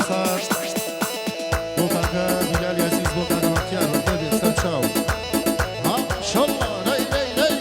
صار بوقاك بلال عزيز بوقاك هاتيان وكبير سرشاو ها شاء الله ري ري ري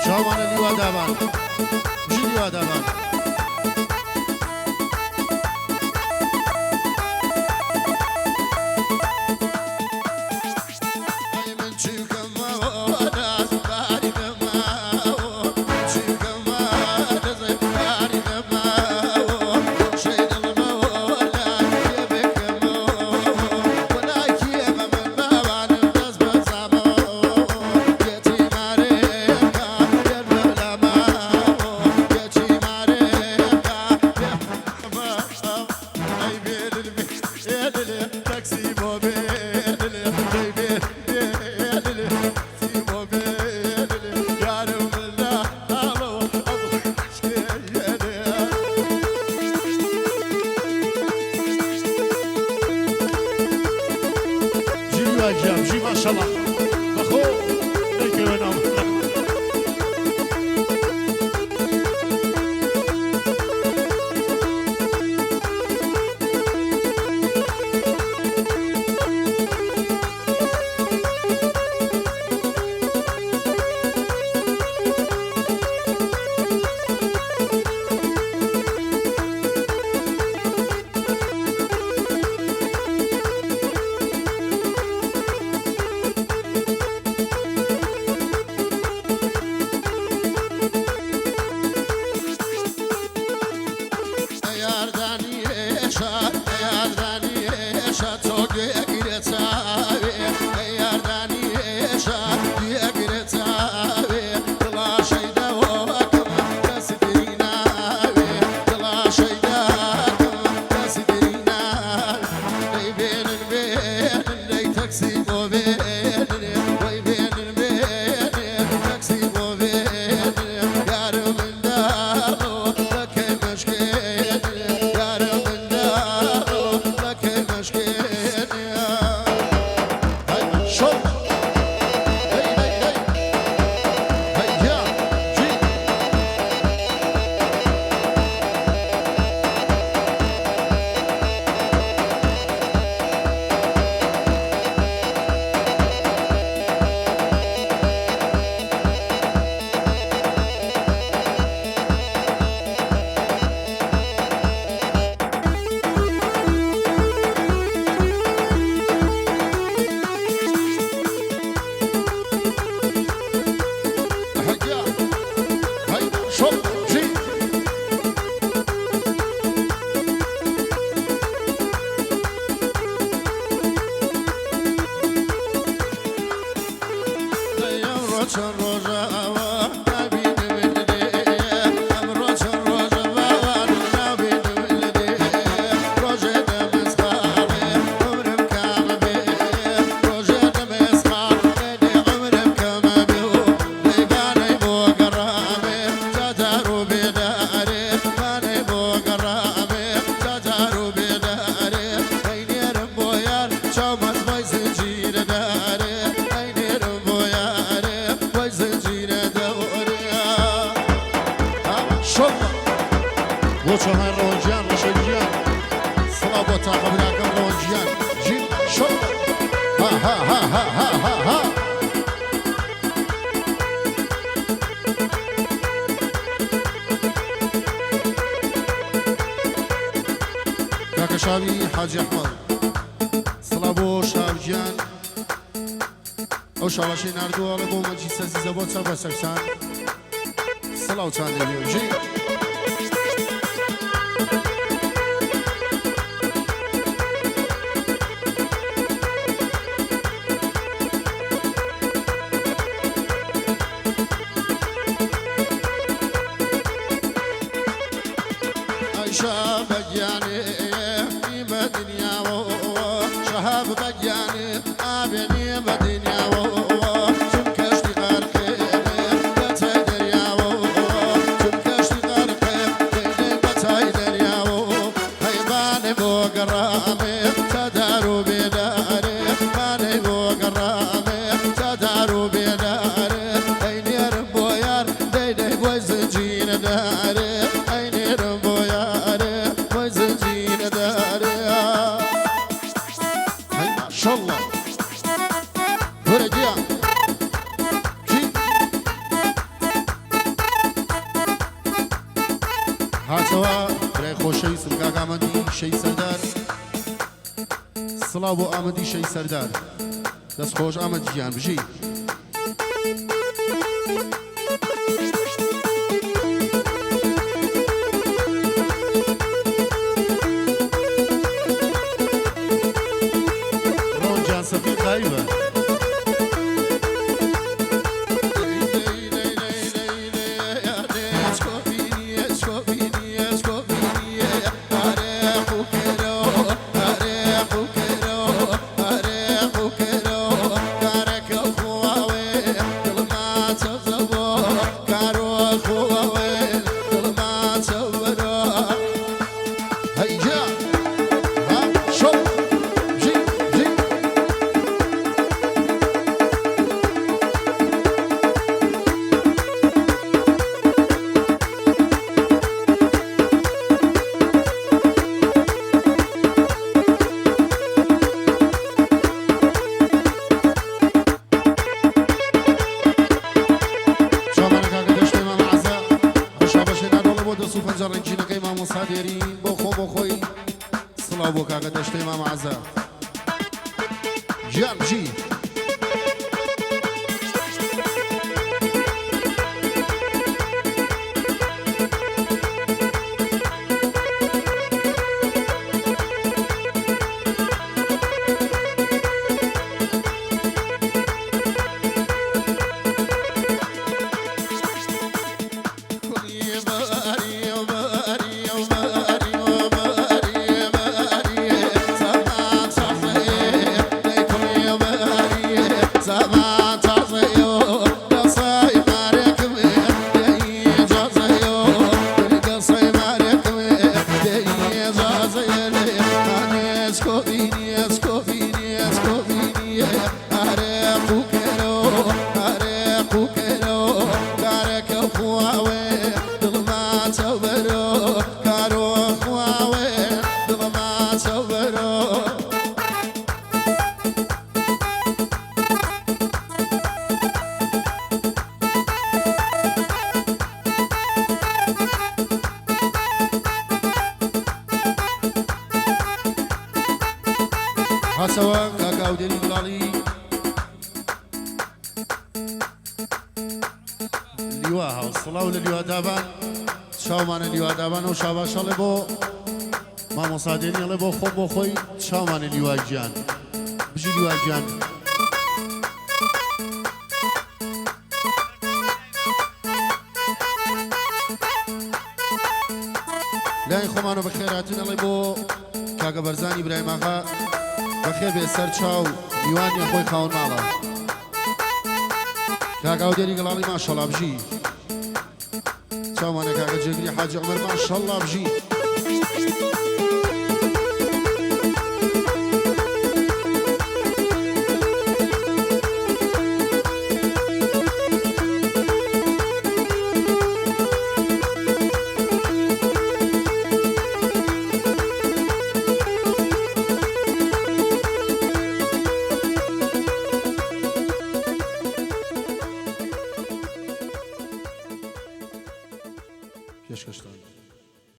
شاوان اليوا دابان جي اليوا دابان جي ما شاء الله بخو بۆچە هەر ڕۆژیان ڕەشەجیان سڵاو بۆ تاقە براکەم ڕۆژیان جیم شۆ ها ها ها ها ها ها ها شاوی حاج احمد سلابو شاوجیان او شاوشی نردو آله بو مجیس عزیزه با چه بسکسن سلاو چنده بیوجی شهاب بجاني بدنيا شهاب بجاني أبني بدنيا شمكشتي غرقي بتاي دريا شمكشتي غرقي بتاي دريا هيباني بوقرامي تدارو بداري باني بوقرامي تدارو بداري أيني ربويار دي دي بوزجين داري أيني ربويار الله ورجيا جي هاتوا برای خوشی سلگاگ آمدی شی سردار سلابو آمدی شی سردار دست خوش آمد جیان بجی سفير غايبة صلابو كاكا دشتي مام عزا جان جي هسوا كاكاو ديري بلالي اللواء والصلاة للواء دابان شاومان اللواء دابان وشاباش لبو ما مصاديني لبو خو خوي شاومان اللواء جان بجي اللواء جان لاي خمانو بخيراتنا لبو كاكا برزاني برايم آقا بخير بسر چاو دیوانی خوی خاون مالا کاکاو دیری گلالی ماشالله بجی چاو مانه کاکا جگری حاج عمر ماشالله بجی Keşke